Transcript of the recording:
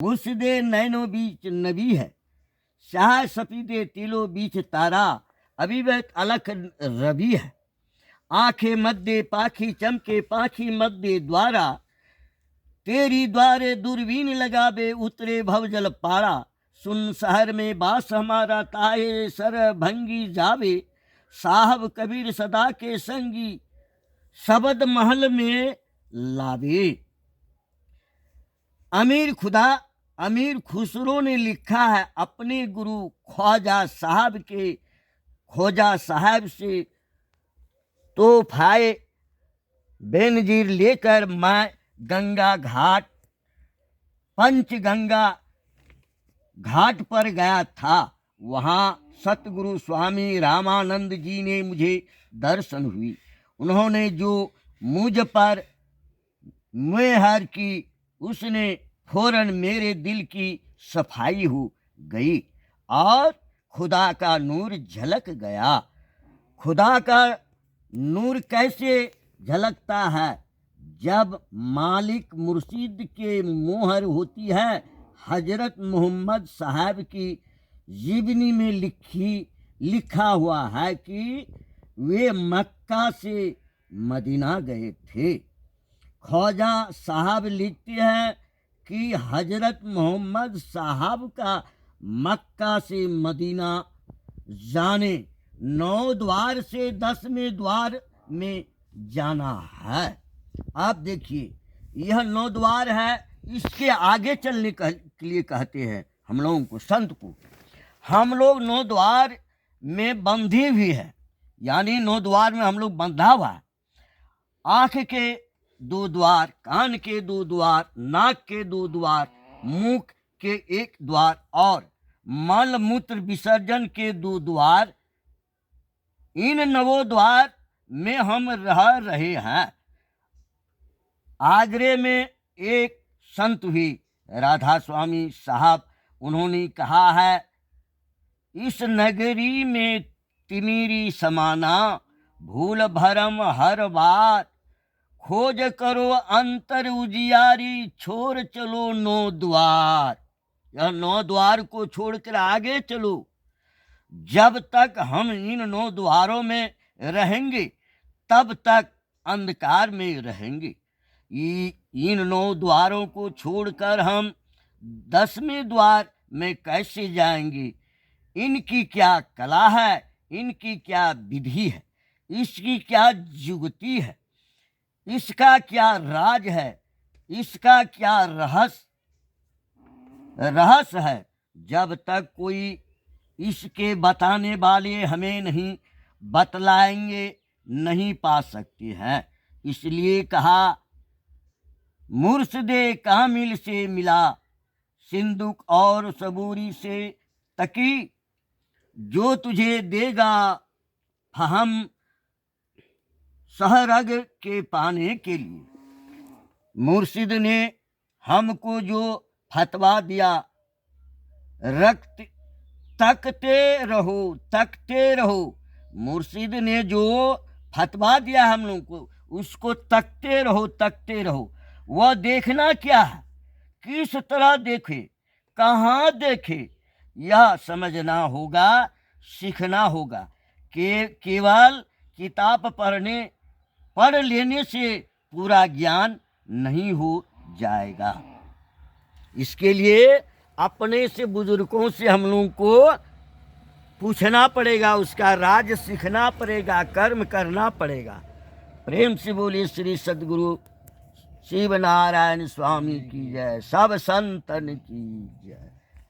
मुर्शिदे nano बीच नबी है, शाह सफीदे तिलो बीच तारा, अभिवत अलख रवि है। आंखें मध्य पाखी चमके पाखी मध्य द्वारा, तेरी द्वारे दूरबीन लगावे उतरे भवजल पारा। सुन शहर में बास हमारा ताए सर भंगी जावे, साहब कबीर सदा के संगी शबद महल में लावे। अमीर खुसरो ने लिखा है अपने गुरु ख्वाजा साहब से तोहफाए बेनजीर लेकर मैं गंगा घाट पंचगंगा घाट पर गया था। वहाँ सतगुरु स्वामी रामानंद जी ने मुझे दर्शन हुई। उन्होंने जो मुझ पर मेहर की, उसने फौरन मेरे दिल की सफाई हो गई और खुदा का नूर झलक गया। खुदा का नूर कैसे झलकता है? जब मालिक मुर्शिद के मोहर होती है। हजरत मोहम्मद साहब की जीवनी में लिखा हुआ है कि वे मक्का से मदीना गए थे। ख्वाजा साहब लिखते हैं कि हजरत मोहम्मद साहब का मक्का से मदीना जाने 9 द्वार से 10वें द्वार में जाना है। आप देखिए, यह 9 द्वार है, इसके आगे चलने के लिए कहते हैं हम लोगों को, संत को। हम लोग 9 द्वार में बंधे भी हैं, यानी 9 द्वार में हम लोग बंधा हुआ है। आँख के 2 द्वार, कान के 2 द्वार, नाक के 2 द्वार, मुख के 1 द्वार और मल मूत्र विसर्जन के 2 द्वार। इन 9 द्वार में हम रह रहे हैं। आगरे में एक संत हुई राधा स्वामी साहब, उन्होंने कहा है, इस नगरी में तिमिरी समाना, भूल भरम हर बार, खोज करो अंतर उजियारी, छोड़ चलो 9 द्वार। यह 9 द्वार को छोड़कर आगे चलो। जब तक हम इन 9 द्वारों में रहेंगे तब तक अंधकार में रहेंगे। इन 9 द्वारों को छोड़कर हम 10वें द्वार में कैसे जाएंगे? इनकी क्या कला है, इनकी क्या विधि है, इसकी क्या जुगती है, इसका क्या राज है, इसका क्या रहस्य है? जब तक कोई इसके बताने वाले हमें नहीं बतलाएंगे, नहीं पा सकते हैं। इसलिए कहा, मुर्शिदे कामिल से मिला, सिंदूक और सबूरी से तकी, जो तुझे देगा फहम सहरग के पाने के लिए। मुर्शिद ने हमको जो फतवा दिया, रक्त तकते रहो। मुर्शिद ने जो फतवा दिया हम लोग को, उसको तकते रहो। वह देखना क्या है, किस तरह देखे, कहाँ देखे, यह समझना होगा, सीखना होगा। केवल किताब पढ़ लेने से पूरा ज्ञान नहीं हो जाएगा। इसके लिए अपने से बुजुर्गों से हम लोगों को पूछना पड़ेगा, उसका राज सीखना पड़ेगा, कर्म करना पड़ेगा। प्रेम से बोलिए श्री सद्गुरु शिव नारायण स्वामी की जय, सब संतन की जय।